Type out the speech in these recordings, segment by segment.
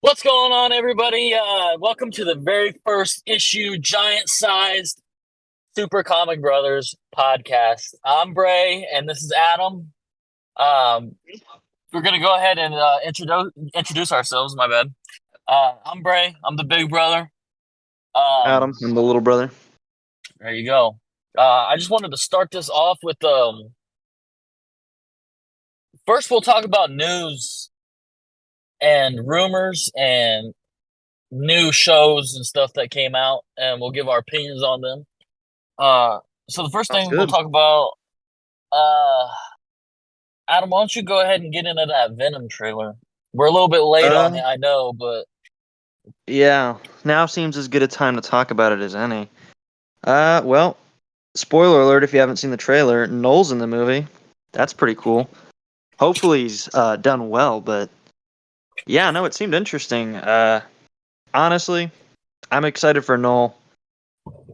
What's going on, everybody? Welcome to the very first issue, giant-sized Super Comic Brothers podcast. I'm Bray, and this is Adam. Um, we're gonna go ahead and introduce ourselves. My bad. I'm Bray. I'm the big brother. Adam, Um, I'm the little brother. there you go. I just wanted to start this off with first we'll talk about news and rumors and new shows and stuff that came out, and we'll give our opinions on them. Uh, so the first Sounds thing we'll good. talk about, uh, Adam, why don't you go ahead and get into that Venom trailer? We're a little bit late on Uh, it, I know, but yeah. Now seems as good a time to talk about it as any. Well, spoiler alert if you haven't seen the trailer, Noel's in the movie. That's pretty cool. Hopefully he's done well, but yeah, no, it seemed interesting. Honestly, I'm excited for Noel.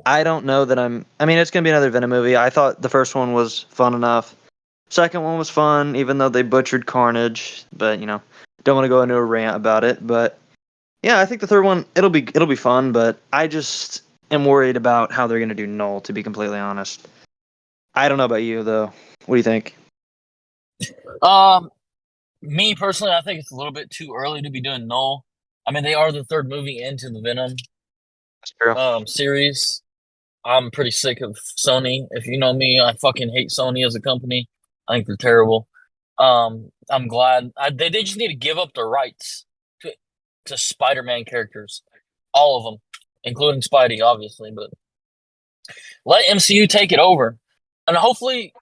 I don't know that I mean, it's gonna be another Venom movie. I thought the first one was fun enough. Second one was fun, even though they butchered Carnage. But don't want to go into a rant about it. But yeah, I think the third one it'll be fun, but I just am worried about how they're gonna do Null. To be completely honest, I don't know about you though. What do you think? um, me personally, I think it's a little bit too early to be doing Null. I mean, they are the third movie into the Venom That's true. series. I'm pretty sick of Sony. If you know me, I fucking hate Sony as a company. I think they're terrible. I'm glad they just need to give up the rights to Spider-Man characters, all of them, including Spidey, obviously. But let MCU take it over, and hopefully,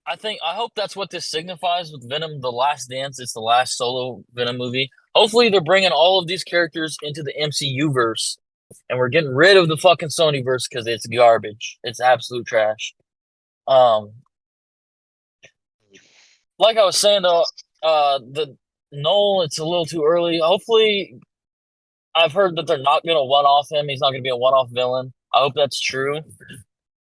I hope that's what this signifies with Venom: The Last Dance. It's the last solo Venom movie. Hopefully, they're bringing all of these characters into the MCU verse, and we're getting rid of the fucking Sony verse because it's garbage. It's absolute trash. Um, like I was saying though, the Noel, it's a little too early. Hopefully, I've heard that they're not gonna one off him. He's not gonna be a one off villain. I hope that's true.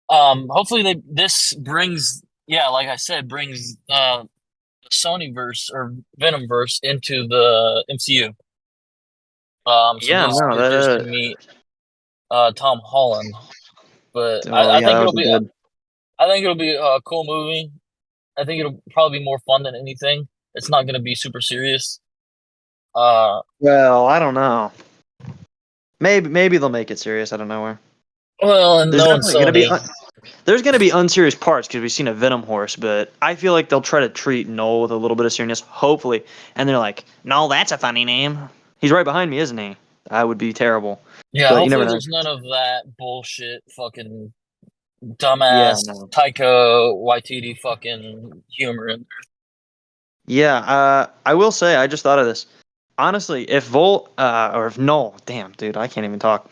Hopefully this brings, yeah, like I said, brings the Sony verse or Venom verse into the MCU. So Yeah, these no, characters can meet Tom Holland. But oh I yeah, think that would be good. I think it'll be a cool movie. I think it'll probably be more fun than anything. It's not gonna be super serious. Uh, Well, I don't know. Maybe they'll make it serious out of nowhere. well, and There's knowing definitely gonna be Sony, there's gonna be unserious parts because we've seen a Venom horse, but I feel like they'll try to treat Noel with a little bit of seriousness, hopefully. And they're like, "No, that's a funny name. He's right behind me, isn't he?" That would be terrible, yeah, but you never hopefully know. there's none of that bullshit, fucking Yeah, dumbass no. Taika Waititi fucking humor in Yeah, I will say, I just thought of this. Honestly, if Vol or if Noel, damn, dude, I can't even talk.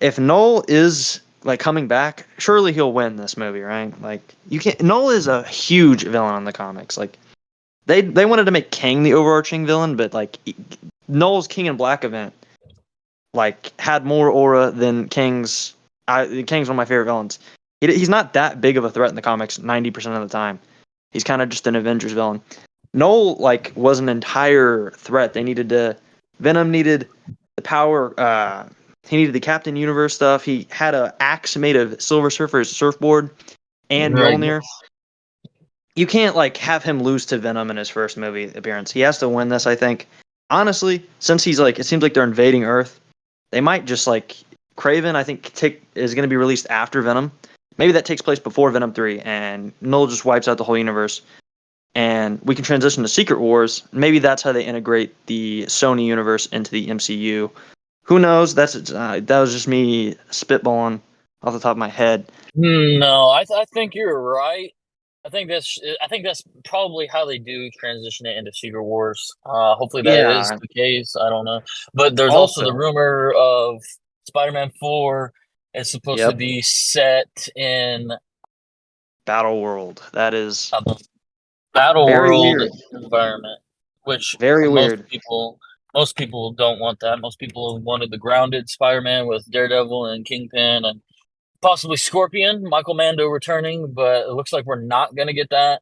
If Noel is like coming back, surely he'll win this movie, right? Like you can't. Noel is a huge villain on the comics. Like they wanted to make Kang the overarching villain, but like Noel's King in Black event like had more aura than Kang's. Kang's one of my favorite villains. He's not that big of a threat in the comics 90% of the time. He's kind of just an Avengers villain. Noel like was an entire threat. They needed to Venom needed the power. He needed the Captain Universe stuff. He had a axe made of Silver Surfer's surfboard there. and Right. Mjolnir. You can't like have him lose to Venom in his first movie appearance. He has to win this, I think. Honestly, since he's like, it seems like they're invading Earth. They might just like Craven. I think take is going to be released after Venom. Maybe that takes place before Venom 3, and Noel just wipes out the whole universe and we can transition to Secret Wars. Maybe that's how they integrate the Sony universe into the MCU. Who knows? That was just me spitballing off the top of my head. No, I think you're right. I think that's probably how they do transition it into Secret Wars. Hopefully that is Yeah. the case. I don't know, but there's also the Also, rumor of Spider-Man 4 is supposed to yep. be set in Battle World. That is a battle very world weird. environment, which Very weird. most people don't want that. Most people wanted the grounded Spider-Man with Daredevil and Kingpin and possibly Scorpion, Michael Mando returning, but it looks like we're not gonna get that.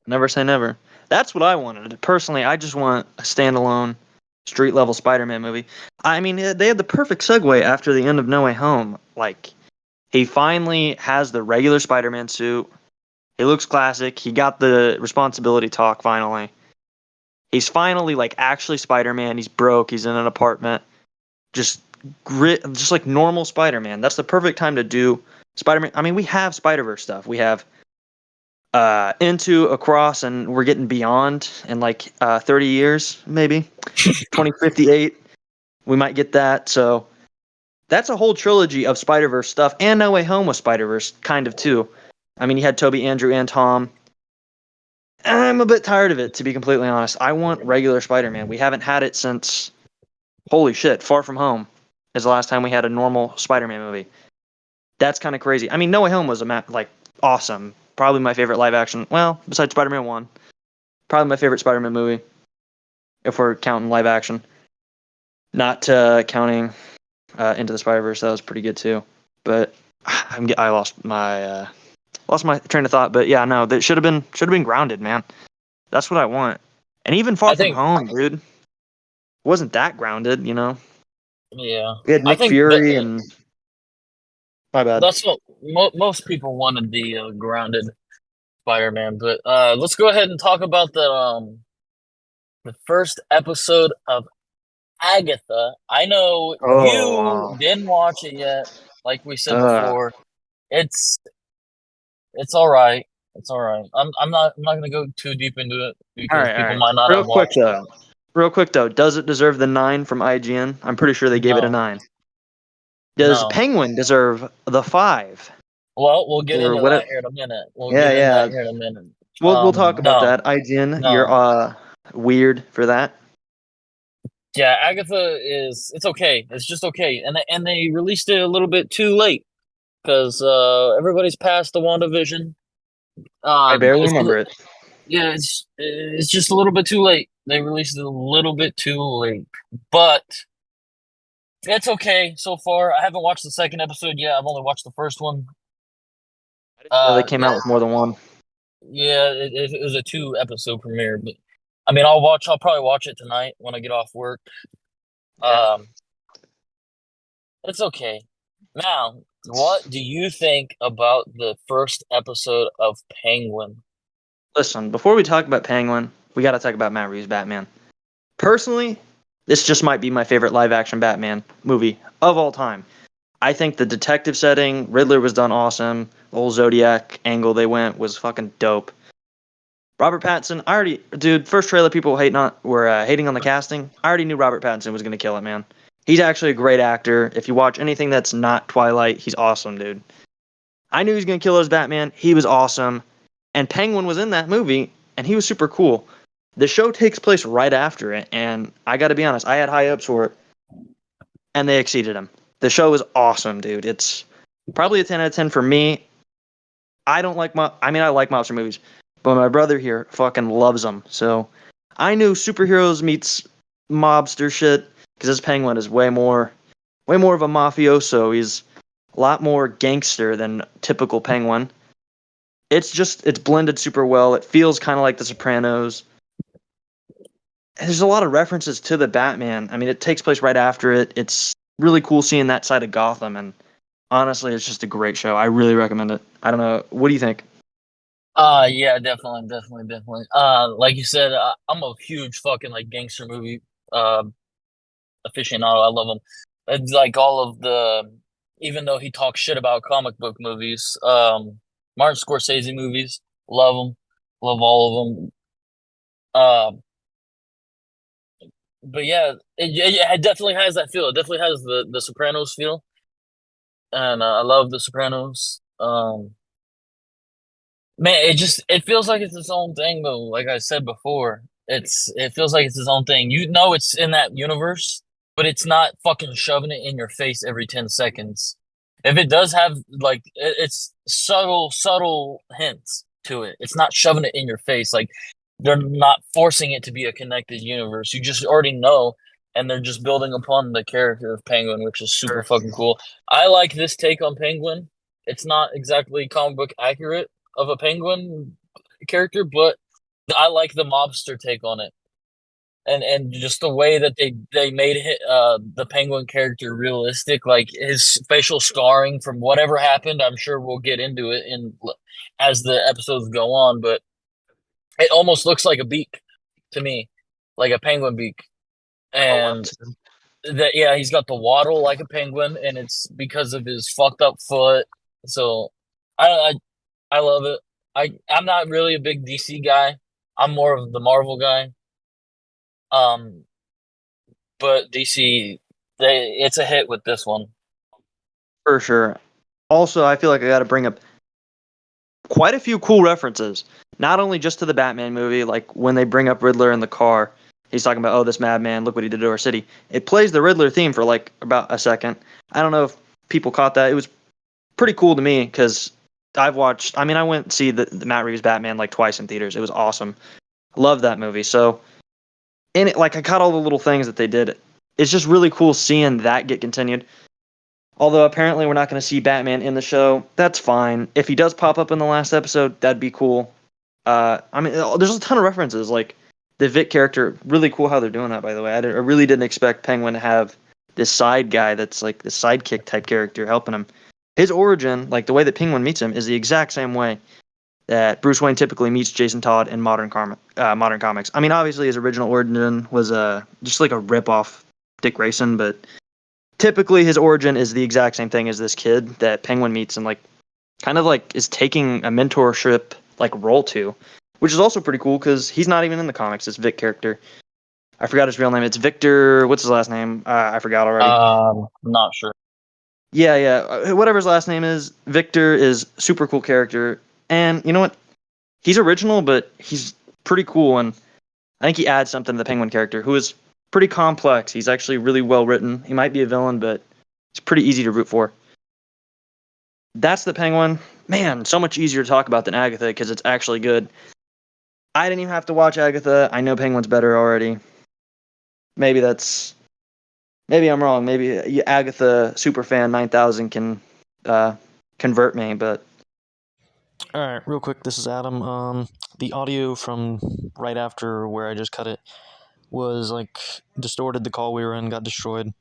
Never say never. That's what I wanted. Personally, I just want a standalone. street level Spider-Man movie. I mean, they had the perfect segue after the end of No Way Home. Like, he finally has the regular Spider-Man suit. He looks classic. He got the responsibility talk finally. He's finally like actually Spider-Man. He's broke. He's in an apartment. Just just like normal Spider-Man. That's the perfect time to do Spider-Man. I mean, we have Spider-Verse stuff. We have Into, Across, and we're getting beyond in like 30 years, maybe 2058. We might get that. So that's a whole trilogy of Spider-Verse stuff, and No Way Home was Spider-Verse kind of too. I mean, you had Toby, Andrew, and Tom. I'm a bit tired of it, to be completely honest. I want regular Spider-Man. We haven't had it since, holy shit, Far From Home is the last time we had a normal Spider-Man movie. That's kind of crazy. I mean, No Way Home was like awesome. Probably my favorite live action. Well, besides Spider-Man 1, probably my favorite Spider-Man movie if we're counting live action. Not counting Into the Spider-Verse, that was pretty good too. But I lost my train of thought. But yeah, no, that should have been grounded, man. That's what I want. And even Far I From think, Home, dude, wasn't that grounded, yeah, We had I Nick think that Fury and my bad. that's what most people wanted, the grounded Spider-Man. But let's go ahead and talk about the first episode of Agatha. I know you Oh, didn't watch it yet. Like we said uh, before, it's it's all right. It's all right. I'm not gonna go too deep into it all because right, all people right. might not Real have quick watched it. though, real quick though, does it deserve the 9 from IGN? I'm pretty sure they gave it a No, 9. Does no. Penguin deserve the 5 Well, we'll get or into what? that here in a minute. We'll Yeah, get into that yeah. here in a minute. We'll talk about No, that. IGN, you're no. weird for that. Yeah, Agatha is. It's okay. It's just okay. And they released it a little bit too late because everybody's past the WandaVision. I barely It's remember it. yeah, it's just a little bit too late. They released it a little bit too late, but it's okay so far. I haven't watched the second episode yet. I've only watched the first one. I didn't know they came out Yeah, with more than one. yeah, it was a 2 episode premiere, but I mean, I'll probably watch it tonight when I get off work. Yeah. Um, it's okay. Now, what do you think about the first episode of Penguin? Listen, before we talk about Penguin, we got to talk about Matt Reeves' Batman. Personally, this just might be my favorite live action Batman movie of all time. I think the detective setting, Riddler was done awesome. The whole Zodiac angle they went was fucking dope. Robert Pattinson, I already, dude, first trailer people were hating on the casting. I already knew Robert Pattinson was gonna kill it, man. He's actually a great actor. If you watch anything that's not Twilight, he's awesome, dude. I knew he was gonna kill his Batman. He was awesome, and Penguin was in that movie, and he was super cool. The show takes place right after it, and I got to be honest, I had high hopes for it, and they exceeded him. The show is awesome, dude. It's probably a 10 out of 10 for me. I don't like I mean, I like monster movies, but my brother here fucking loves them. So I knew superheroes meets mobster shit because this Penguin is way more of a mafioso. He's a lot more gangster than typical Penguin. It's blended super well. It feels kind of like The Sopranos. There's a lot of references to the Batman. I mean, it takes place right after it. It's really cool seeing that side of Gotham, and honestly, it's just a great show. I really recommend it. I don't know. What do you think? Yeah, definitely. Like you said, I'm a huge fucking like gangster movie uh aficionado. I love them. It's like all of even though he talks shit about comic book movies, Martin Scorsese movies, love them, love all of them. Um, but yeah, it definitely has that feel. It definitely has the Sopranos feel, and I love the Sopranos. Man, it feels like it's its own thing though. Like I said before, it feels like it's its own thing. You know, it's in that universe, but it's not fucking shoving it in your face every 10 seconds. If it does have like it's subtle hints to it. It's not shoving it in your face. Like they're not forcing it to be a connected universe. You just already know, and they're just building upon the character of Penguin, which is super Sure. fucking cool. I like this take on Penguin. It's not exactly comic book accurate of a Penguin character, but I like the mobster take on it. and just the way that they made the Penguin character realistic, like his facial scarring from whatever happened. I'm sure we'll get into it in as the episodes go on, but it almost looks like a beak to me, like a penguin beak. Oh wow. And that, yeah, he's got the waddle like a penguin, and it's because of his fucked up foot. So I I love it. I'm not really a big DC guy. I'm more of the Marvel guy. Um, but DC, it's a hit with this one. For sure. Also, I feel like I got to bring up quite a few cool references. Not only just to the Batman movie, like when they bring up Riddler in the car, he's talking about, oh, this madman, look what he did to our city. It plays the Riddler theme for like about a second. I don't know if people caught that. It was pretty cool to me because I mean, I went to see the Matt Reeves Batman like twice in theaters. It was awesome. Love that movie. So, in it, like, I caught all the little things that they did. It's just really cool seeing that get continued. Although apparently we're not going to see Batman in the show, that's fine. If he does pop up in the last episode, that'd be cool. I mean, there's a ton of references. Like the Vic character, really cool how they're doing that. By the way, I really didn't expect Penguin to have this side guy that's like the sidekick type character helping him. His origin, like the way that Penguin meets him, is the exact same way that Bruce Wayne typically meets Jason Todd in modern comics. I mean, obviously his original origin was just like a rip off Dick Grayson, but typically his origin is the exact same thing as this kid that Penguin meets and like kind of like is taking a mentorship like role to, which is also pretty cool because he's not even in the comics. This Vic character, I forgot his real name. It's Victor. What's his last name? I forgot already. Not sure. Yeah, yeah. Whatever his last name is, Victor is super cool character, and you know what? He's original, but he's pretty cool, and I think he adds something to the Penguin character, who is pretty complex. He's actually really well written. He might be a villain, but he's pretty easy to root for. That's the Penguin. Man, so much easier to talk about than Agatha because it's actually good. I didn't even have to watch Agatha. I know Penguin's better already. Maybe that's maybe I'm wrong. Maybe Agatha superfan 9000 can convert me, but All right, real quick, this is Adam. The audio from right after where I just cut it was like distorted. The call we were in got destroyed.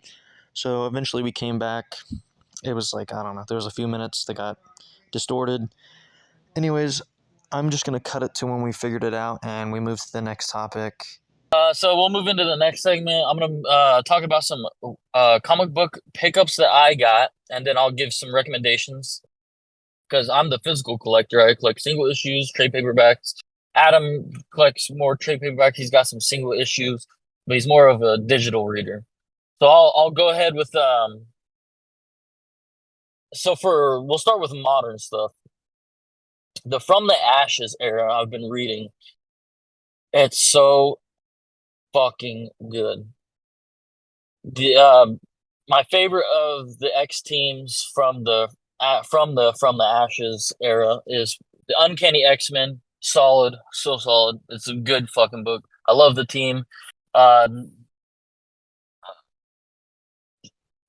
So eventually we came back. It was like, I don't know, there was a few minutes that got distorted. Anyways, I'm just gonna cut it to when we figured it out and we move to the next topic. So we'll move into the next segment. I'm gonna talk about some comic book pickups that I got, and then I'll give some recommendations because I'm the physical collector. I collect single issues, trade paperbacks. Adam collects more trade paperbacks. He's got some single issues, but he's more of a digital reader. So I'll go ahead with So we'll start with modern stuff. The From the Ashes era I've been reading. It's so fucking good. The My favorite of the X teams from the Ashes era is the Uncanny X-Men. Solid, so solid. It's a good fucking book. I love the team. Uh,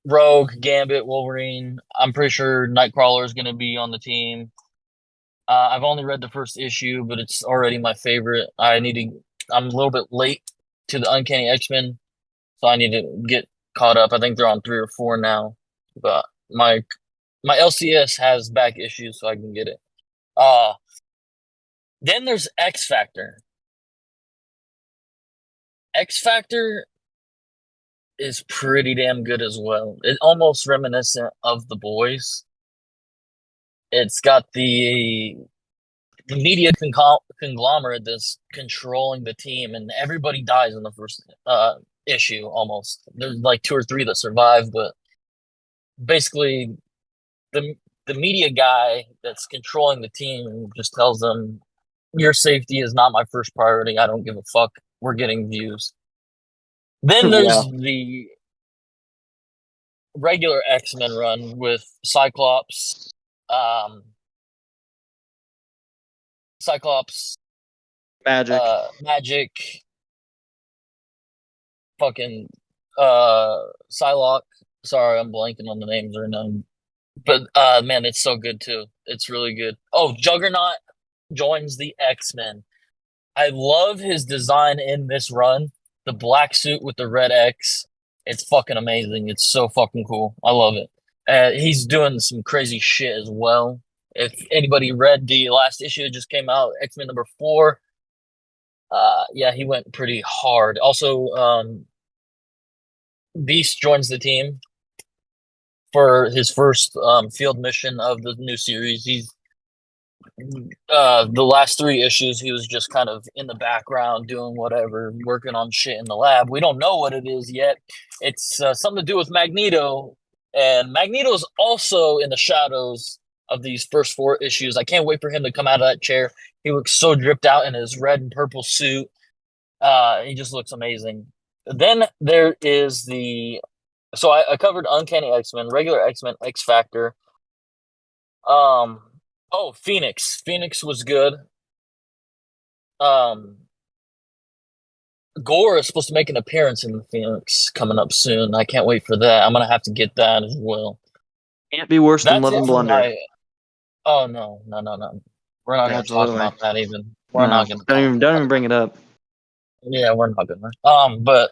Rogue, Gambit, Wolverine. I'm pretty sure Nightcrawler is going to be on the team. I've only read the first issue, but it's already my favorite. I'm a little bit late to the Uncanny X-Men, so I need to get caught up. I think they're on 3 or 4 now, but my LCS has back issues, so I can get it. Then there's X Factor. X Factor is pretty damn good as well. It's almost reminiscent of The Boys. It's got the media conglomerate that's controlling the team, and everybody dies in the first issue almost. There's like 2 or 3 that survive, but basically the media guy that's controlling the team just tells them your safety is not my first priority. I don't give a fuck. We're getting views. Then there's wow. the regular X-Men run with um Cyclops, Magic. Magic, fucking Psylocke. Sorry, I'm blanking on the names right now. But man, it's so good too. It's really good. Oh, Juggernaut joins the X-Men. I love his design in this run. the black suit with the red X. It's fucking amazing. It's so fucking cool. I love it. He's doing some crazy shit as well. If anybody read the last issue that just came out, X-Men #4, yeah, he went pretty hard. Also, Beast joins the team for his first field mission of the new series. He's the last 3 issues he was just kind of in the background doing whatever, working on shit in the lab. We don't know what it is yet. It's something to do with Magneto, and Magneto's also in the shadows of these first 4 issues. I can't wait for him to come out of that chair. He looks so dripped out in his red and purple suit. He just looks amazing. Then there is so I covered Uncanny X-Men, regular X-Men, X Factor. Oh, Phoenix. Phoenix was good. Gore is supposed to make an appearance in the Phoenix coming up soon. I can't wait for that. I'm gonna have to get that as well. Can't be worse than That's Love it and for Blunder. my. Oh no. We're not Yeah, gonna talk absolutely. about that even. We're No, not gonna. don't even bring it up. Yeah, we're not gonna. But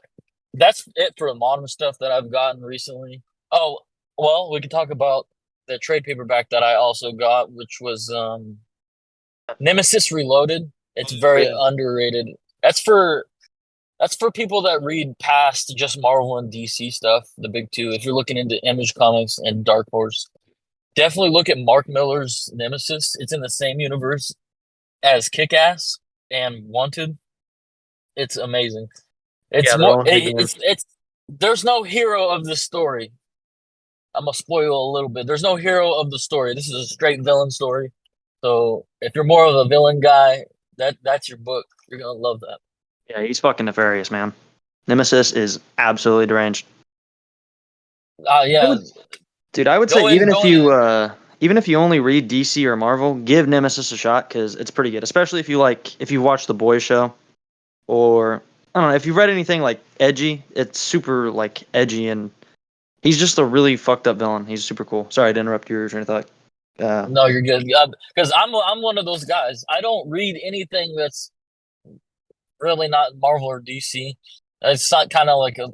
that's it for the modern stuff that I've gotten recently. Oh, well, we could talk about the trade paperback that I also got, which was Nemesis Reloaded. It's very Yeah. underrated. That's for people that read past just Marvel and DC stuff, the big two. If you're looking into Image Comics and Dark Horse, definitely look at Mark Miller's Nemesis. It's in the same universe as Kick-Ass and Wanted. It's amazing. It's Yeah, they're more. all in big It's. There's no hero of the story. I'm gonna spoil a little bit. There's no hero of the story. This is a straight villain story. So if you're more of a villain guy, that's your book. You're gonna love that. Yeah, he's fucking nefarious, man. Nemesis is absolutely deranged. Yeah. Dude, I would say Go in. even if you only read DC or Marvel, give Nemesis a shot because it's pretty good. Especially if you watch the Boys show, or I don't know if you've read anything like edgy. It's super like edgy, and he's just a really fucked up villain. He's super cool. Sorry to interrupt your train of thought. No, you're good. Because I'm one of those guys. I don't read anything that's really not Marvel or DC. It's not kind of like a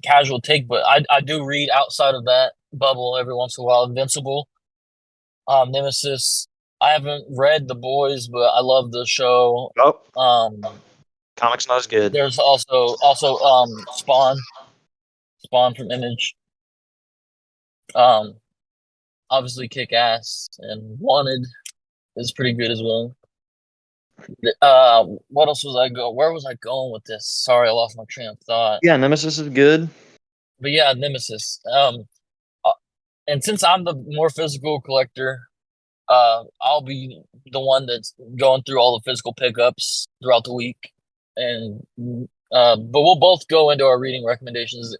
casual take, but I do read outside of that bubble every once in a while. Invincible, Nemesis. I haven't read The Boys, but I love the show. Oh, Um, comics not as good. there's also Spawn from Image. Obviously Kick Ass and Wanted is pretty good as well. What else was where was I going with this? Sorry, I lost my train of thought. Yeah, Nemesis is good. But yeah, Nemesis. And since I'm the more physical collector, I'll be the one that's going through all the physical pickups throughout the week. And but we'll both go into our reading recommendations.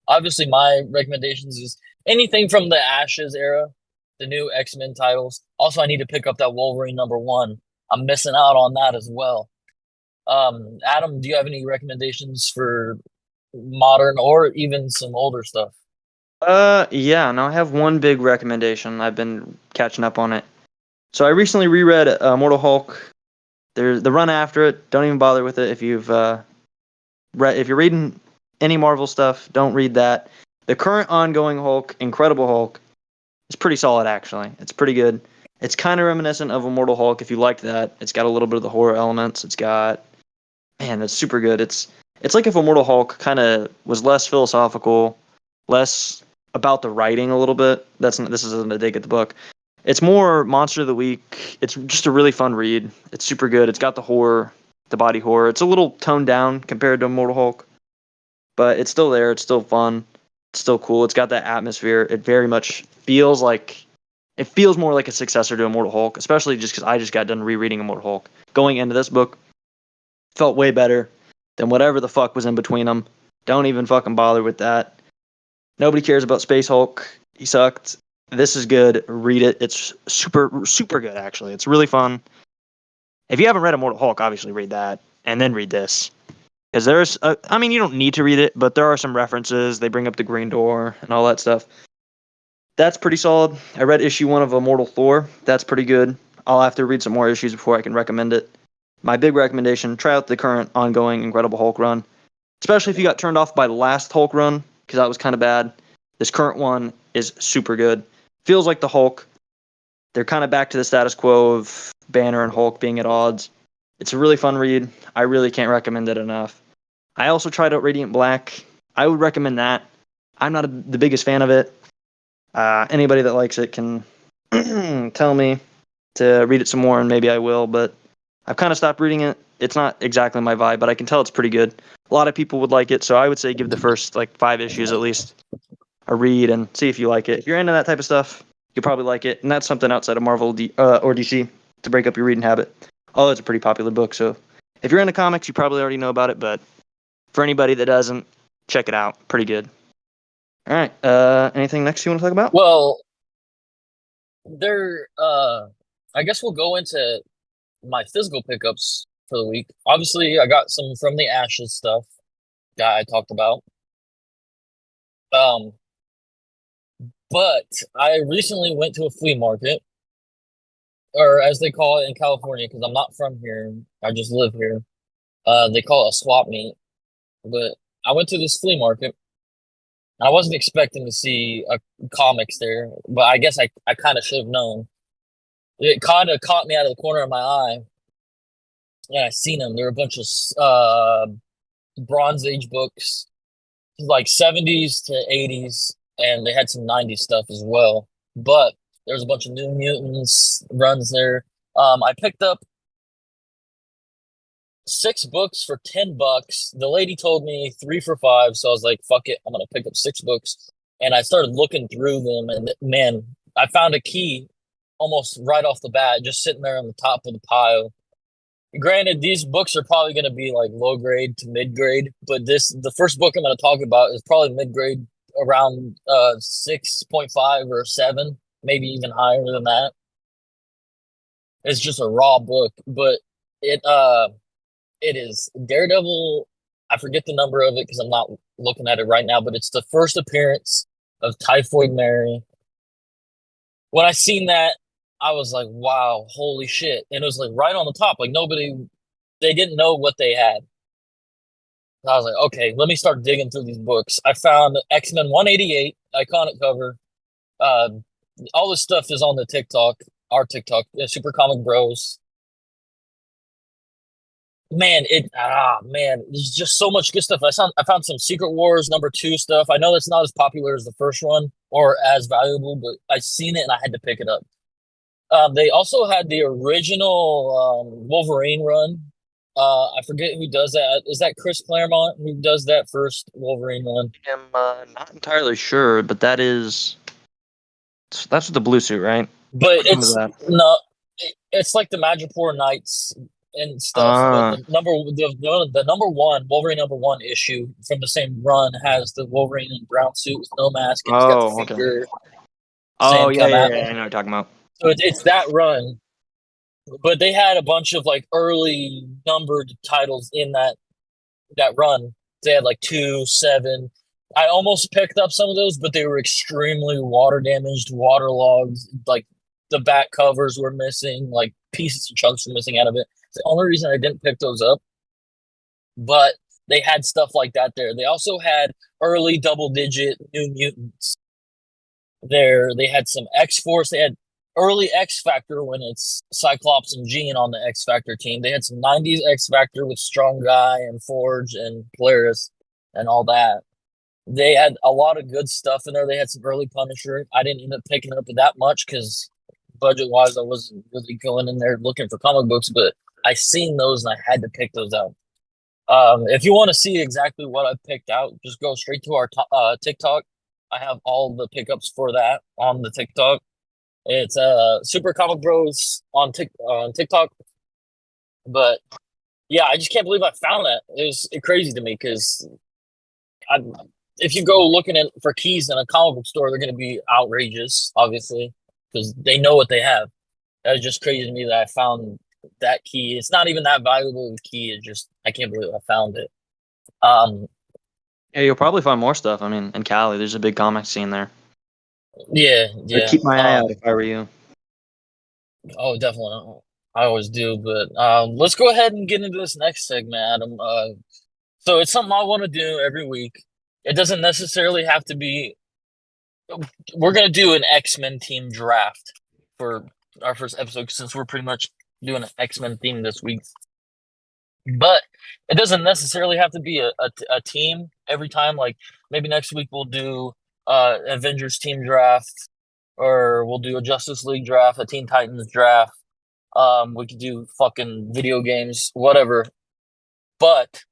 Obviously my recommendations is anything from the Ashes era, the new X-Men titles. Also, I need to pick up that Wolverine #1. I'm missing out on that as well. Adam, do you have any recommendations for modern or even some older stuff? Yeah, no, I have one big recommendation. I've been catching up on it. So I recently reread Immortal Hulk. There's the run after it. Don't even bother with it if you've if you're reading any Marvel stuff, don't read that. The current ongoing Hulk, Incredible Hulk, is pretty solid actually. It's pretty good. It's kind of reminiscent of Immortal Hulk if you liked that. It's got a little bit of the horror elements. It's got it's super good. It's like if Immortal Hulk kind of was less philosophical, less about the writing a little bit. This isn't a dig at the book. It's more Monster of the Week. It's just a really fun read. It's super good. It's got the horror, the body horror. It's a little toned down compared to Immortal Hulk, but it's still there. It's still fun. It's still cool. It's got that atmosphere. It very much feels more like a successor to Immortal Hulk, especially just because I just got done rereading Immortal Hulk. Going into this book, felt way better than whatever the fuck was in between them. Don't even fucking bother with that. Nobody cares about Space Hulk. He sucked. This is good. Read it. It's super, super good, actually. It's really fun. If you haven't read Immortal Hulk, obviously read that, and then read this. Because there's, you don't need to read it, but there are some references. They bring up the Green Door and all that stuff. That's pretty solid. I read issue 1 of Immortal Thor. That's pretty good. I'll have to read some more issues before I can recommend it. my big recommendation: try out the current ongoing Incredible Hulk run, especially if you got turned off by the last Hulk run because that was kind of bad. This current one is super good. Feels like the Hulk. They're kind of back to the status quo of Banner and Hulk being at odds. It's a really fun read. I really can't recommend it enough. I also tried out Radiant Black. I would recommend that. I'm not the biggest fan of it. Anybody that likes it can tell me to read it some more, and maybe I will, but I've kind of stopped reading it. It's not exactly my vibe, but I can tell it's pretty good. A lot of people would like it, so I would say give the first like 5 issues at least a read and see if you like it. If you're into that type of stuff, you'll probably like it, and that's something outside of Marvel or DC to break up your reading habit. Oh, it's a pretty popular book, so if you're into comics, you probably already know about it, but for anybody that doesn't, check it out. Pretty good. All right. Anything next you want to talk about? Well, I guess we'll go into my physical pickups for the week. Obviously, I got some from the Ashes stuff that I talked about. Um, but I recently went to a flea market, or as they call it in California, because I'm not from here, I just live here. They call it a swap meet. But I went to this flea market. I wasn't expecting to see comics there, but I guess I kind of should have known. It kind of caught me out of the corner of my eye. Yeah, I seen them. There were a bunch of Bronze Age books, like 70s to 80s, and they had some 90s stuff as well. But there's a bunch of New Mutants runs there. I picked up 6 books for $10. The lady told me 3 for 5, so I was like, "Fuck it, I'm gonna pick up 6 books." And I started looking through them, and man, I found a key almost right off the bat, just sitting there on the top of the pile. Granted, these books are probably going to be like low grade to mid grade, but the first book I'm going to talk about is probably mid grade, around 6.5 or 7, maybe even higher than that. It's just a raw book, but it is Daredevil. I forget the number of it because I'm not looking at it right now, but it's the first appearance of Typhoid Mary. When I seen that, I was like, wow, holy shit. And it was like right on the top. Like they didn't know what they had. I was like, okay, let me start digging through these books. I found X-Men 188, iconic cover. Uh, all this stuff is on the TikTok, our TikTok, Super Comic Bros. Man, there's just so much good stuff. I found some Secret Wars #2 stuff. I know it's not as popular as the first one or as valuable, but I seen it and I had to pick it up. They also had the original Wolverine run. I forget who does that. Is that Chris Claremont who does that first Wolverine run? I'm not entirely sure, but that's with the blue suit, right? But Which one was it's that? no, it's like the Madripoor Knights and stuff. But Ah, the number one Wolverine #1 issue from the same run has the Wolverine in brown suit with no mask, and he's got the oh, okay. finger Oh, saying yeah, "Come yeah, at yeah. I know me." what you're talking about. So it's that run. But they had a bunch of like early numbered titles in that run. They had like 2, 7. I almost picked up some of those, but they were extremely water damaged, waterlogged. Like the back covers were missing, like pieces and chunks were missing out of it. It's the only reason I didn't pick those up. But they had stuff like that there. They also had early double digit New Mutants there. They had some X Force. They had early X Factor when it's Cyclops and Jean on the X Factor team. They had some 90s X Factor with Strong Guy and Forge and Polaris and all that. They had a lot of good stuff in there. They had some early Punisher. I didn't end up picking up that much because budget wise, I wasn't really going in there looking for comic books, but I seen those and I had to pick those out. If you want to see exactly what I picked out, just go straight to our TikTok. I have all the pickups for that on the TikTok. It's Super Comic Bros on TikTok. But yeah, I just can't believe I found that. It was crazy to me because if you go looking for keys in a comic book store, they're going to be outrageous, obviously, because they know what they have. That was just crazy to me that I found that key. It's not even that valuable of a key. It just I can't believe I found it. Um, Yeah, you'll probably find more stuff. I mean, in Cali, there's a big comic scene there. yeah, I'd yeah. keep my eye out if I were you. Oh, definitely. I always do, but let's go ahead and get into this next segment, Adam. So it's something I want to do every week. It doesn't necessarily have to be. We're gonna do an X-Men team draft for our first episode since we're pretty much doing an X-Men theme this week. But it doesn't necessarily have to be a team every time. Like maybe next week we'll do Avengers team draft, or we'll do a Justice League draft, a Teen Titans draft. We could do fucking video games, whatever. But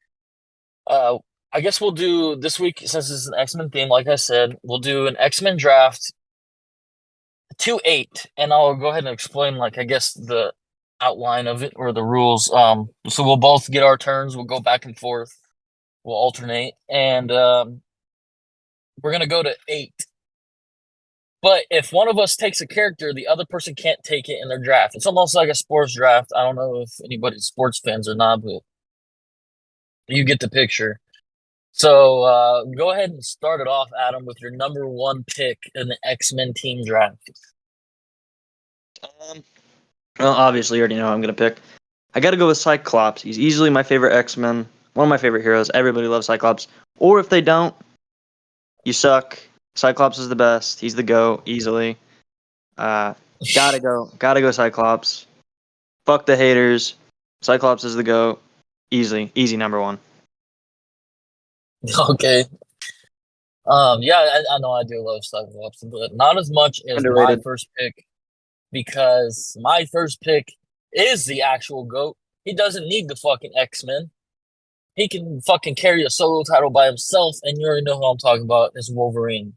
uh, I guess we'll do this week since it's an X-Men theme. Like I said, we'll do an X-Men draft 2-8, and I'll go ahead and explain, like I guess the outline of it or the rules. So we'll both get our turns. We'll go back and forth. We'll alternate, and we're gonna go to 8. But if one of us takes a character, the other person can't take it in their draft. It's almost like a sports draft. I don't know if anybody's sports fans or not, but you get the picture. So go ahead and start it off, Adam, with your number 1 pick in the X-Men team draft. Well, obviously, you already know who I'm going to pick. I got to go with Cyclops. He's easily my favorite X-Men. One of my favorite heroes. Everybody loves Cyclops. Or if they don't, you suck. Cyclops is the best. He's the GOAT, easily. Gotta go Cyclops. Fuck the haters. Cyclops is the GOAT. Easy number 1. Okay. Yeah, I know I do love Cyclops, but not as much as my Underrated. first pick, because my first pick is the actual GOAT. He doesn't need the fucking X-Men. He can fucking carry a solo title by himself, and you already know who I'm talking about. Is Wolverine.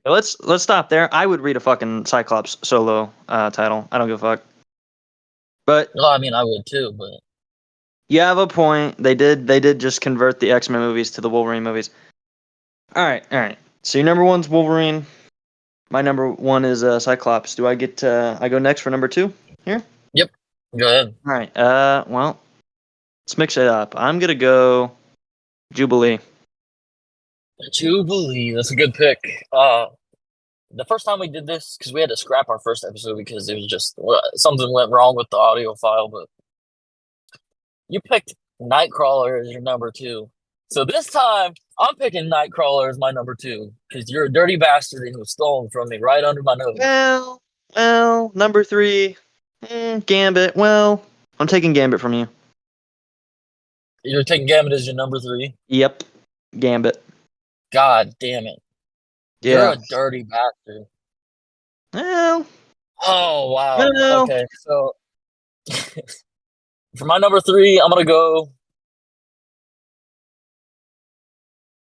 Let's stop there. I would read a fucking Cyclops solo title. I don't give a fuck. But Well, I mean, I would too, but you have a point. They did just convert the X-Men movies to the Wolverine movies. All right. So your number 1's Wolverine. My number 1 is Cyclops. Do I get I go next for number 2 here? yep. Go ahead. All right. Well, let's mix it up. I'm gonna go Jubilee. Jubilee. That's a good pick. The first time we did this, because we had to scrap our first episode because it was just something went wrong with the audio file, but you picked Nightcrawler as your number 2. So this time, I'm picking Nightcrawler as my number 2 because you're a dirty bastard and it was stolen from me right under my nose. Well, number 3, Gambit. Well, I'm taking Gambit from you. You're taking Gambit as your number 3? Yep, Gambit. God damn it. Yeah. You're a dirty bastard. Well, Oh, wow. Well. Okay, so for my number 3, I'm going to go.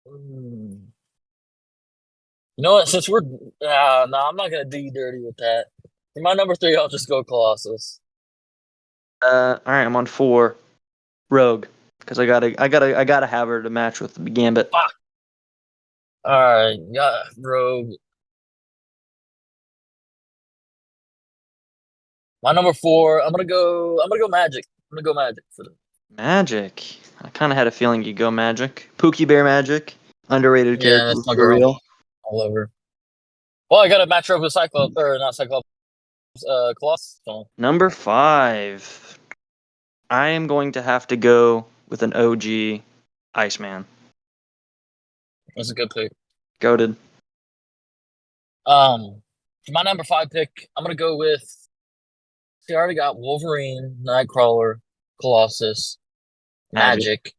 You know what? Since we're. No, I'm not going to do you dirty with that. For my number 3, I'll just go Colossus. All right, I'm on 4, Rogue, because I gotta have her to match with Gambit. Fuck. All right, yeah, Rogue. My number 4, I'm gonna go Magic. I'm gonna go Magic for the Magic. I kind of had a feeling you'd go Magic. Pookie Bear Magic, underrated yeah, character that's my for girl. real. All over. Well, I got to match her up with Cyclops, or not Cyclops, Colossus. So. Number 5. I am going to have to go with an OG Iceman. That's a good pick. Goated. For my number 5 pick, I'm gonna go with. See, I already got Wolverine, Nightcrawler, Colossus, Magic.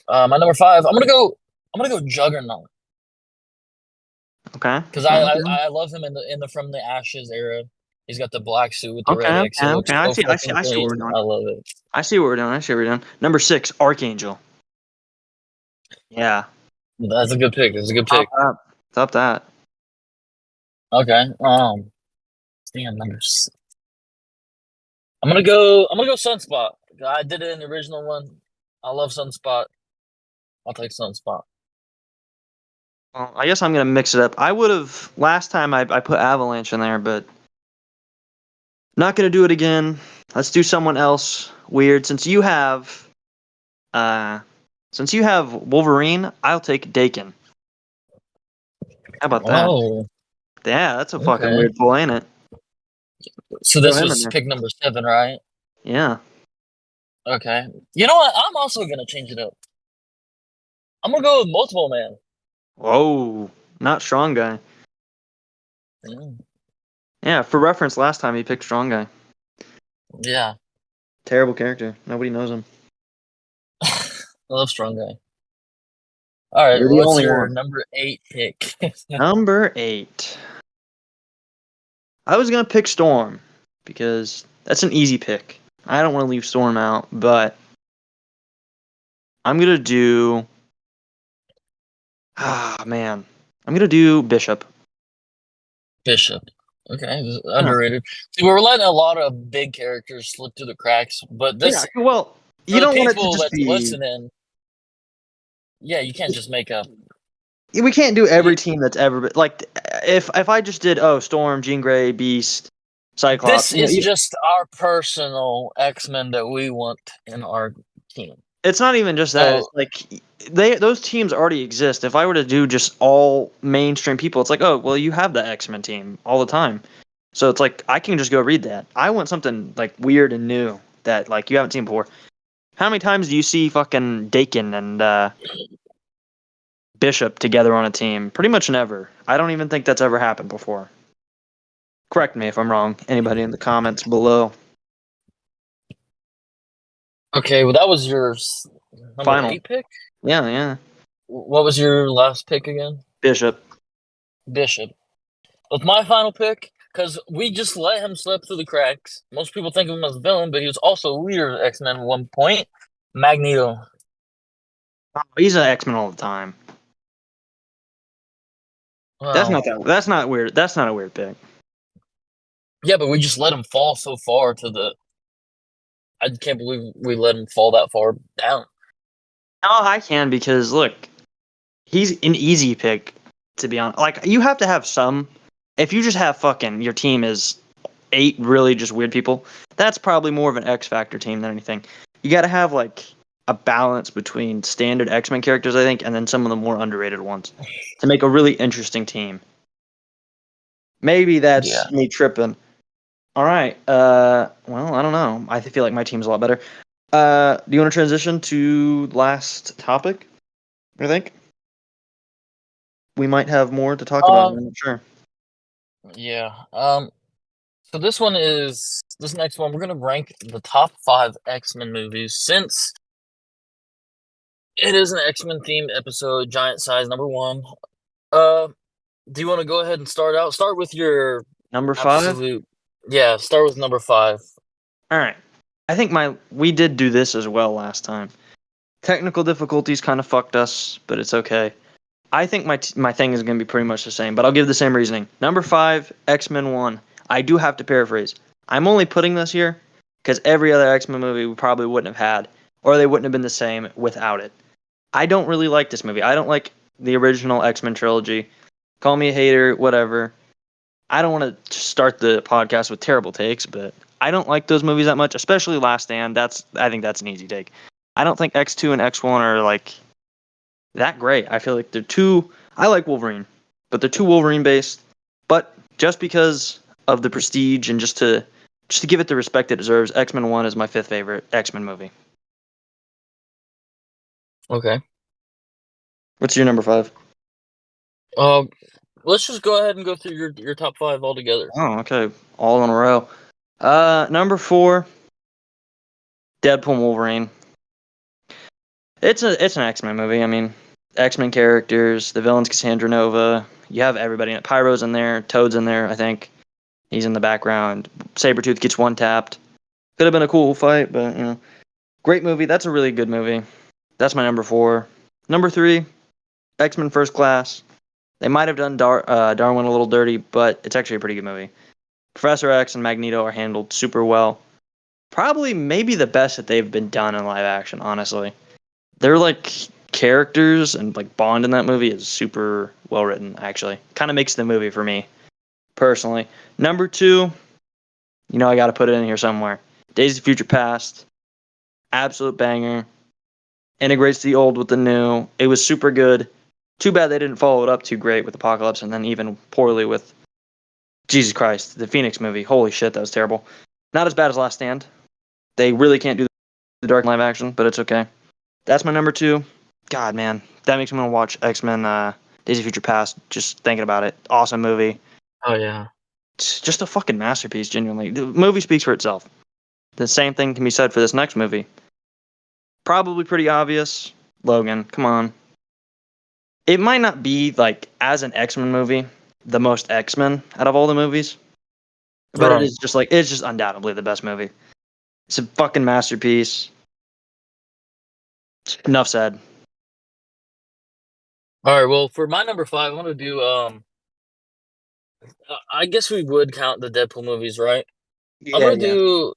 My number 5, I'm gonna go Juggernaut. Okay. Because I love him in the From the Ashes era. He's got the black suit with the red X. It looks I so see fucking what we're clean. doing. I love it. I see what we're doing. Number 6, Archangel. Yeah. That's a good pick. Top that. Okay. Damn, number 6. I'm gonna go Sunspot. I did it in the original one. I love Sunspot. I'll take Sunspot. Well, I guess I'm gonna mix it up. I would have last time I put Avalanche in there, but not gonna do it again. Let's do someone else weird. Since you have Wolverine, I'll take Dakin. How about that? Oh, Yeah, that's a fucking okay. weird pull, ain't it? So Throw this him in was there. pick number 7, right? Yeah. Okay. You know what? I'm also gonna change it up. I'm gonna go with Multiple Man. Whoa. Not Strong Guy. Mm, Yeah, for reference, last time he picked Strong Guy. yeah, Terrible character. Nobody knows him. I love Strong Guy. All right, You're the what's only your one. number 8 pick? Number 8. I was gonna pick Storm because that's an easy pick. I don't want to leave Storm out, but I'm gonna do. Ah, man. I'm gonna do Bishop. Bishop. Okay, this is Yeah. underrated. See, we're letting a lot of big characters slip through the cracks, but Yeah. this Well, for you the don't want it to people just that's be. listening. Yeah, you can't just make up. We can't do You, every team that's ever been like. If I just did Storm, Jean Grey, Beast, Cyclops. this is just our personal X-Men that we want in our team. It's not even just that. It's So like those teams already exist. If I were to do just all mainstream people, it's like, oh, well, you have the X-Men team all the time. So it's like I can just go read that. I want something like weird and new that like you haven't seen before. How many times do you see fucking Dakin and Bishop together on a team? Pretty much never. I don't even think that's ever happened before. Correct me if I'm wrong. Anybody in the comments below. okay, well that was your number Final. 8 pick. Yeah, yeah. What was your last pick again? Bishop. Bishop. With my final pick, because we just let him slip through the cracks. Most people think of him as a villain, but he was also a leader of X-Men at one point. Magneto. Oh, he's an X-Men all the time. That's Well, not that. That's not weird. That's not a weird pick. yeah, but we just let him fall so far to the. I can't believe we let him fall that far down. No, I can because look, he's an easy pick to be honest. Like you have to have some. If you just have fucking your team is 8 really just weird people, that's probably more of an X Factor team than anything. You got to have like a balance between standard X-Men characters, I think, and then some of the more underrated ones to make a really interesting team. Maybe Yeah. that's me tripping. All right. Well, I don't know. I feel like my team's a lot better. Do you want to transition to last topic? I think we might have more to talk about. I'm not sure. Yeah. So this next one. We're gonna rank the top 5 X-Men movies since it is an X-Men themed episode. Giant size number 1. Uh, do you want to go ahead and start out? Start with your Number 5. absolute. Yeah, start with number 5. All right. I think we did do this as well last time. Technical difficulties kind of fucked us, but it's okay. I think my thing is going to be pretty much the same, but I'll give the same reasoning. Number 5, X-Men 1. I do have to paraphrase. I'm only putting this here because every other X-Men movie we probably wouldn't have had, or they wouldn't have been the same without it. I don't really like this movie. I don't like the original X-Men trilogy. Call me a hater, whatever. I don't want to start the podcast with terrible takes, but I don't like those movies that much, especially Last Stand. I think that's an easy take. I don't think X2 and X1 are like that great. I feel like they're too. I like Wolverine, but they're too Wolverine based. But just because of the prestige and just to give it the respect it deserves, X-Men 1 is my 5th favorite X-Men movie. Okay. What's your number 5? Let's just go ahead and go through your top 5 altogether. Oh, okay, all in a row. Number 4, Deadpool and Wolverine. It's an X-Men movie. I mean, X-Men characters, the villain's Cassandra Nova. You have everybody in it. Pyro's in there, Toad's in there, I think. He's in the background. Sabretooth gets one tapped. Could have been a cool fight, but great movie. That's a really good movie. That's my number 4. Number 3, X-Men First Class. They might have done Darwin a little dirty, but it's actually a pretty good movie. Professor X and Magneto are handled super well. Probably maybe the best that they've been done in live action, honestly. They're like characters and like Bond in that movie is super well written, actually. Kind of makes the movie for me, personally. Number 2, I got to put it in here somewhere. Days of Future Past. Absolute banger. Integrates the old with the new. It was super good. Too bad they didn't follow it up too great with Apocalypse and then even poorly with Jesus Christ, the Phoenix movie. Holy shit, that was terrible. Not as bad as Last Stand. They really can't do the Dark live action, but it's okay. That's my number 2. God, man, that makes me want to watch X-Men Days of Future Past. Just thinking about it. Awesome movie. Oh yeah. It's just a fucking masterpiece, genuinely. The movie speaks for itself. The same thing can be said for this next movie. Probably pretty obvious. Logan, come on. It might not be, like, as an X-Men movie, the most X-Men out of all the movies. But it Right. is just, like, it's just undoubtedly the best movie. It's a fucking masterpiece. Enough said. All right. Well, for my number 5, I want to do. I guess we would count the Deadpool movies, right? I'm Yeah, gonna yeah. do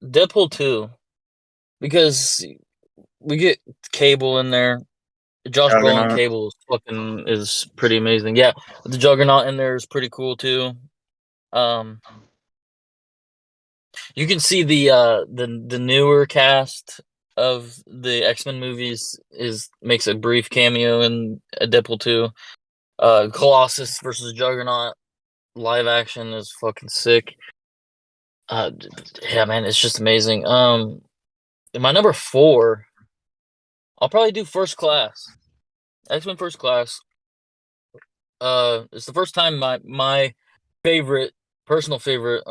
Deadpool 2 because we get Cable in there. Josh Brolin Juggernaut. Cable is pretty amazing. Yeah, the Juggernaut in there is pretty cool too. Um, you can see the newer cast of the X-Men movies makes a brief cameo in Deadpool 2. Colossus versus Juggernaut live action is fucking sick. Yeah, man, it's just amazing. My number 4, I'll probably do First Class. X-Men First Class. It's the first time my favorite, personal favorite,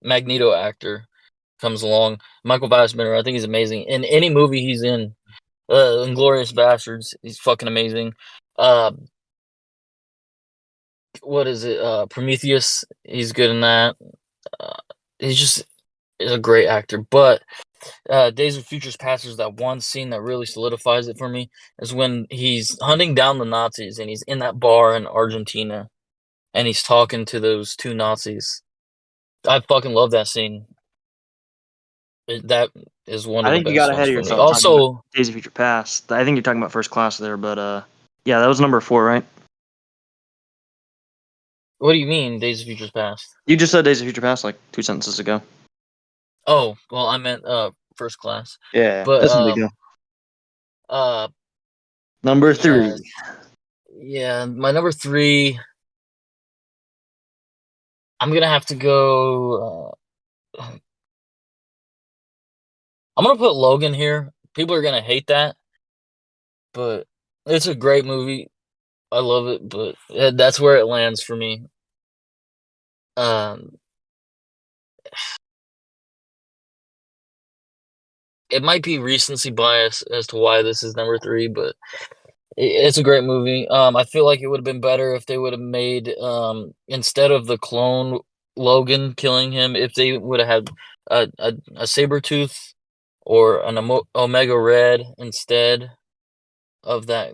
Magneto actor comes along. Michael Fassbender, I think he's amazing in any movie he's in. Inglorious Bastards, he's fucking amazing. Uh, what is it? Prometheus, he's good in that. Uh, he's just is a great actor. But Days of Futures Past is that one scene that really solidifies it for me is when he's hunting down the Nazis and he's in that bar in Argentina and he's talking to those 2 Nazis. I fucking love that scene. That is one I of the think you got best ahead ones of for me. yourself talking about Also, Days of Future Past. I think you're talking about First Class there, but yeah, that was number 4, right? what do you mean Days of Futures Past? You just said Days of Future Past like 2 sentences ago. Oh, well, I meant First Class. Yeah, But that's no big deal. uh Number yeah, 3. yeah, my number 3, I'm going to have to go I'm going to put Logan here. People are going to hate that, but it's a great movie. I love it, but that's where it lands for me. Um, it might be recency bias as to why this is number 3, but it's a great movie. I feel like it would have been better if they would have made instead of the clone Logan killing him, if they would have had a Sabretooth or an Omega Red instead of that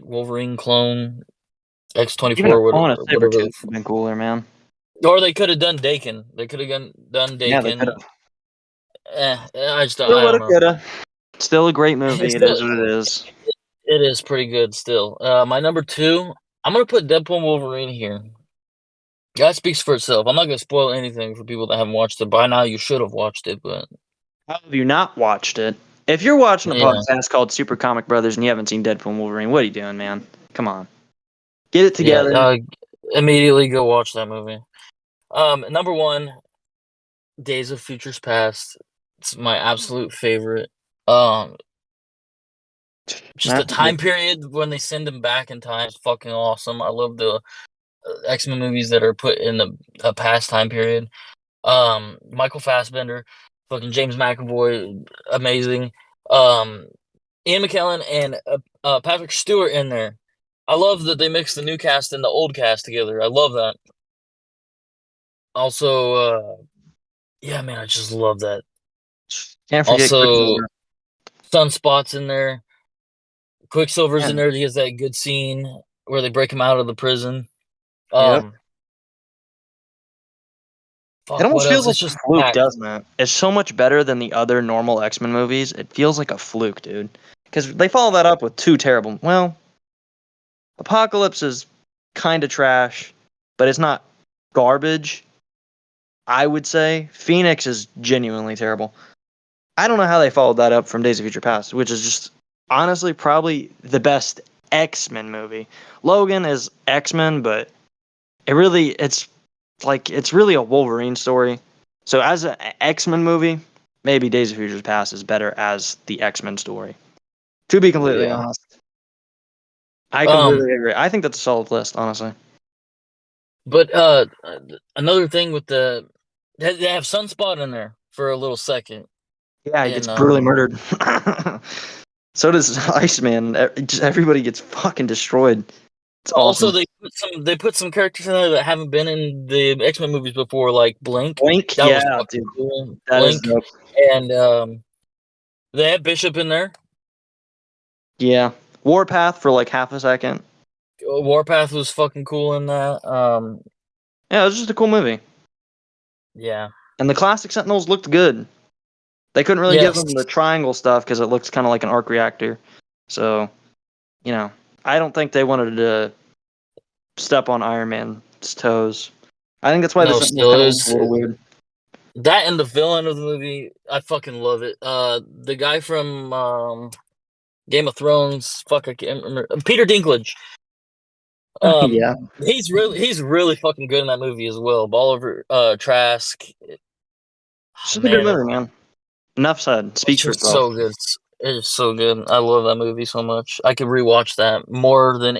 Wolverine clone Even a X-24, clone of whatever Sabretooth would have been cooler, man. or they could have done Dakin. They could have done Yeah, they could Dakin. have. I Still don't woulda, know. coulda. Still a great movie. It's It still is what it is. it is pretty good still. My number 2, I'm gonna put Deadpool and Wolverine here. That speaks for itself. I'm not gonna spoil anything for people that haven't watched it. By now, you should have watched it, but How have you not watched it? If you're watching a yeah, podcast called Super Comic Brothers and you haven't seen Deadpool and Wolverine, what are you doing, man? Come on. Get it yeah. together. Immediately go watch that movie. Number 1, Days of Futures Past. It's my absolute favorite. Just the time period when they send him back in time is fucking awesome. I love the X-Men movies that are put in the past time period. Michael Fassbender, fucking James McAvoy, amazing. Ian McKellen and Patrick Stewart in there. I love that they mix the new cast and the old cast together. I love that. Also, yeah, man, I just love that. Can't forget Also, Quicksilver. Sunspot's in there. Quicksilver's in Man, there. He has that good scene where they break him out of the prison. yep. Um, It fuck, what almost feels else? like It's a just fluke, packed. doesn't it? It's so much better than the other normal X-Men movies. It feels like a fluke, dude. Because they follow that up with 2 terrible. Well, Apocalypse is kind of trash, but it's not garbage. I would say Phoenix is genuinely terrible. I don't know how they followed that up from Days of Future Past, which is just honestly probably the best X-Men movie. Logan is X-Men, but it's really a Wolverine story. So as an X-Men movie, maybe Days of Future Past is better as the X-Men story. To be completely Yeah. honest, I Um, completely agree. I think that's a solid list, honestly. but another thing with they have Sunspot in there for a little second, Yeah, he gets and brutally murdered. So does Iceman. Just everybody gets fucking destroyed. It's also awesome. they put some characters in there that haven't been in the X-Men movies before, like Blink. Blink, That was yeah, fucking dude, cool. that is Blink, dope. and they had Bishop in there. Yeah, Warpath for like half a second. Warpath was fucking cool in that. Yeah, it was just a cool movie. Yeah. And the classic Sentinels looked good. They couldn't really give Yes. them the triangle stuff because it looks kind of like an arc reactor. So, you know, I don't think they wanted to step on Iron Man's toes. I think that's why the No, Sentinels still kind of look a is little weird. that and the villain of the movie. I fucking love it. The guy from Game of Thrones. Fuck, I can't remember. Peter Dinklage. Yeah, He's really fucking good in that movie as well. Bolivar Trask. it's Oh, just a good man, movie, man. Enough said. it's Speaks for just itself. so good. It's so good. I love that movie so much. I could rewatch that more than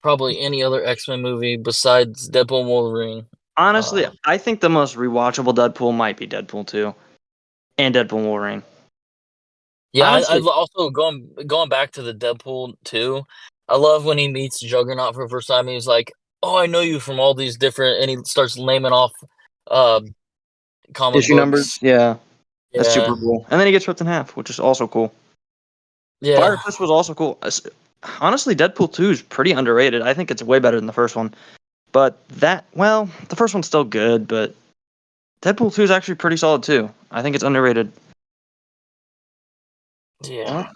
probably any other X-Men movie besides Deadpool and Wolverine. Honestly, Uh, I think the most rewatchable Deadpool might be Deadpool 2 and Deadpool Wolverine. yeah, I Honestly, also going back to the Deadpool too. I love when he meets Juggernaut for the first time. He's like, "Oh, I know you from all these different," and he starts naming off uh comic issue numbers, books. yeah, that's super Yeah, cool. And then he gets ripped in half, which is also cool. Fire yeah, Fist was also cool. Honestly, Deadpool 2 is pretty underrated. I think it's way better than the first one. But the first one's still good, but Deadpool 2 is actually pretty solid too. I think it's underrated. yeah.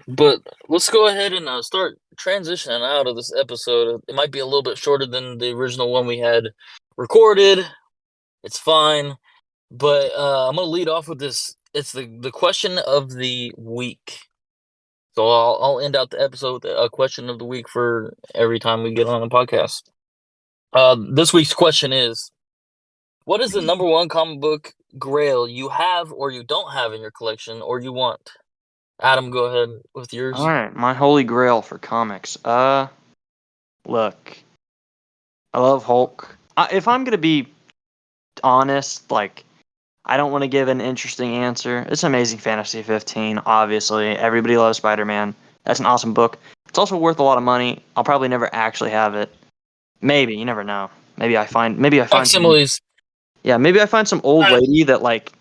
But let's go ahead and start transitioning out of this episode. It might be a little bit shorter than the original one we had recorded. It's fine. But I'm gonna lead off with this. It's the question of the week. So I'll end out the episode with a question of the week for every time we get on a podcast. This week's question is: what is the number one comic book grail you have or you don't have in your collection or you want? Adam, go ahead with All yours. right, my holy grail for comics. Look, I love Hulk. If I'm gonna be honest, like I don't want to give an interesting answer. It's Amazing Fantasy 15. Obviously, everybody loves Spider-Man. That's an awesome book. It's also worth a lot of money. I'll probably never actually have it. Maybe you never know. Maybe I find some. Facsimiles. Yeah, maybe I find some old Uh, lady that like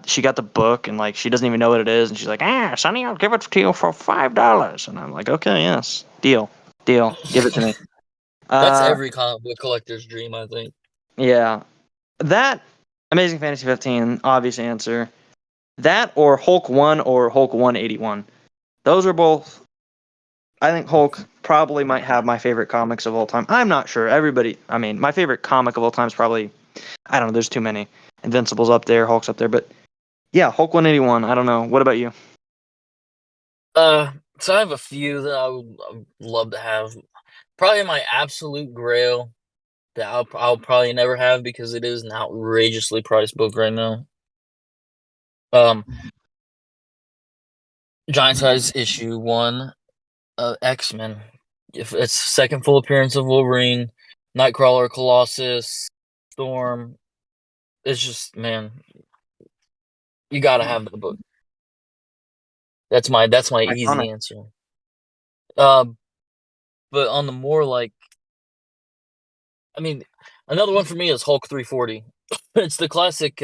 she got the book and like she doesn't even know what it is and she's like, Sonny, I'll give it to you for $5. And I'm like, okay, yes, deal, give it to me. that's Uh, every comic book collector's dream, I think. yeah, that Amazing Fantasy 15, obvious answer. That or Hulk 1 or Hulk 181. Those are both. I think Hulk probably might have my favorite comics of all time. I'm not sure. I mean, my favorite comic of all time is probably, I don't know, there's too many. Invincible's up there, Hulk's up there, but yeah, Hulk 181. I don't know. What about you? Uh, so I have a few that I would love to have. Probably my absolute grail that I'll probably never have because it is an outrageously priced book right now. Um, Giant Size issue 1, X-Men. If it's second full appearance of Wolverine, Nightcrawler, Colossus, Storm. It's just, man, you gotta have the book. That's my Iconic. easy answer. Um, but on the more like, I mean, another one for me is Hulk 340. It's the classic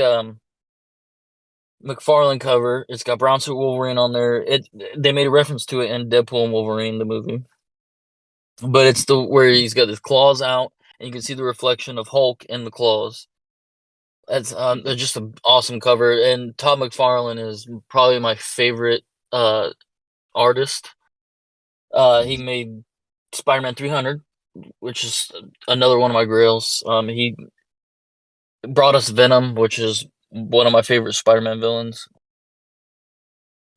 McFarlane cover. It's got brown suit Wolverine on there. They made a reference to it in Deadpool and Wolverine the movie, but it's the where he's got his claws out and you can see the reflection of Hulk in the claws. That's just an awesome cover, and Todd McFarlane is probably my favorite uh artist. He made Spider-Man 300, which is another one of my grails. He brought us Venom, which is one of my favorite Spider-Man villains.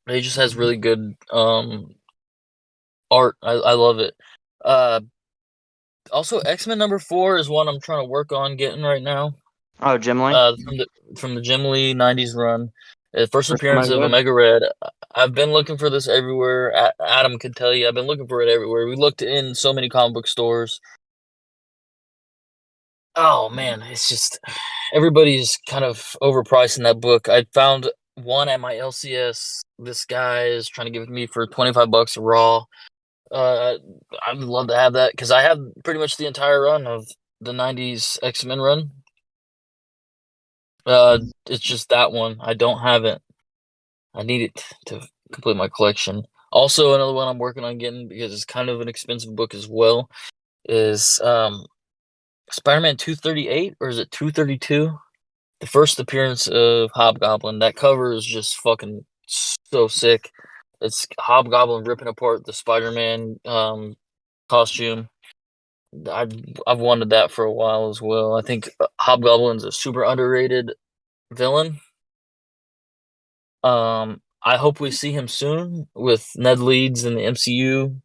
He just has really good art. I love it. Uh, Also, X-Men #4 is one I'm trying to work on getting right now. Oh, Jim Lee. From the Jim Lee '90s run, first First appearance of Omega Red. Omega Red. I've been looking for this everywhere. Adam can tell you, I've been looking for it everywhere. We looked in so many comic book stores. Oh man, it's just everybody's kind of overpricing that book. I found one at my LCS. This guy is trying to give it to me for $25 raw. I'd love to have that because I have pretty much the entire run of the '90s X-Men run. It's just that one. I don't have it. I need it to complete my collection. Also, another one I'm working on getting because it's kind of an expensive book as well is Spider-Man 238 or is it 232? The first appearance of Hobgoblin. That cover is just fucking so sick. It's Hobgoblin ripping apart the Spider-Man costume. I've wanted that for a while as well. I think Hobgoblin's a super underrated villain. I hope we see him soon with Ned Leeds in the MCU.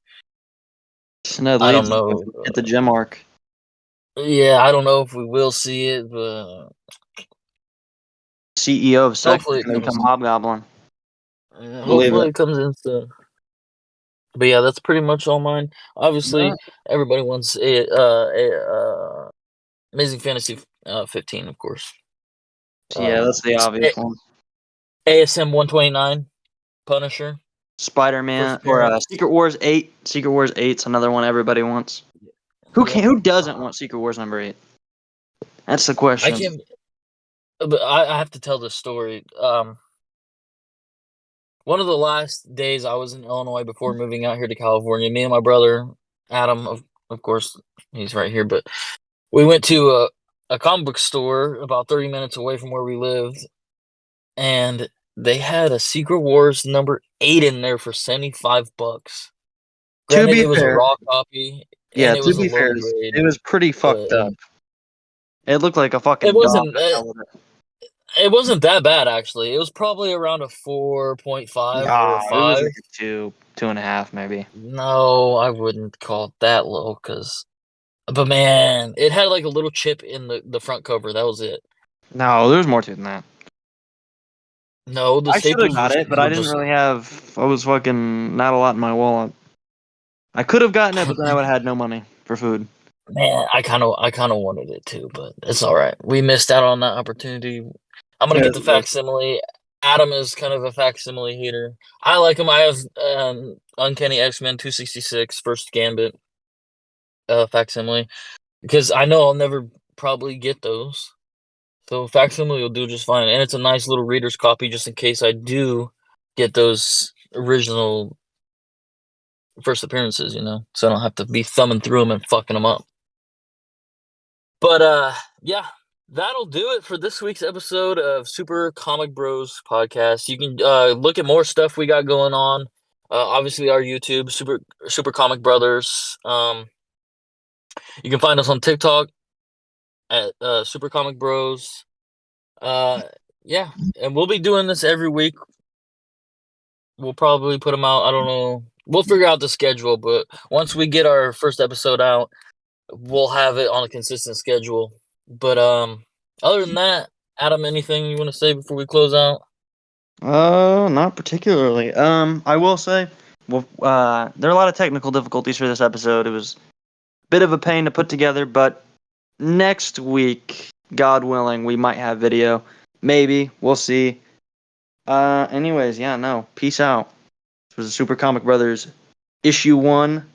Ned I don't Leeds know. at the gym arc. Yeah, I don't know if we will see it, but CEO of Sector hopefully it going to comes. become Hobgoblin. Believe Hopefully it. it comes in soon. But yeah, that's pretty much all mine. Obviously, everybody wants Amazing Fantasy 15, of course. Yeah, that's the obvious one. ASM 129, Punisher. Spider-Man First or appearance. Secret Wars 8. Secret Wars 8's another one everybody wants. Who doesn't want Secret Wars #8? That's the I question. can't. But I have to tell this story. One of the last days I was in Illinois before moving out here to California, me and my brother Adam, of course, he's right here, but we went to a comic book store about 30 minutes away from where we lived, and they had a Secret Wars #8 in there for $75. To Granted, be it was a fair, raw copy, yeah, and it to was a be fair, low grade. it was pretty fucked up. It looked like a fucking It dog. wasn't. It wasn't that bad actually. It was probably around a 4.5 or a It was 5. like a 2.5 maybe. No, I wouldn't call it that low, but man, it had like a little chip in the front cover. That was it. No, there was more to it than that. No, the I should have staples got it, but were I didn't just really have. I was fucking not a lot in my wallet. I could have gotten it, but then I would have had no money for food. man. I kind of wanted it too, but it's all right. We missed out on that opportunity. I'm gonna Yeah, get the it was. facsimile. Adam is kind of a facsimile hater. I like him. I have Uncanny X-Men 266 First Gambit facsimile because I know I'll never probably get those. So facsimile will do just fine, and it's a nice little reader's copy just in case I do get those original first appearances, so I don't have to be thumbing through them and fucking them up. But yeah, that'll do it for this week's episode of Super Comic Bros podcast. You can look at more stuff we got going on. Obviously, our YouTube, Super Comic Brothers. You can find us on TikTok at Super Comic Bros. Yeah, and we'll be doing this every week. We'll probably put them out. I don't know. We'll figure out the schedule, but once we get our first episode out, we'll have it on a consistent schedule. But other than that, Adam, anything you want to say before we close out? Not particularly. I will say, well, there are a lot of technical difficulties for this episode. It was a bit of a pain to put together, but next week, God willing, we might have video. Maybe. We'll see. Anyways, yeah, no. Peace out. This was the Super Comic Brothers issue 1.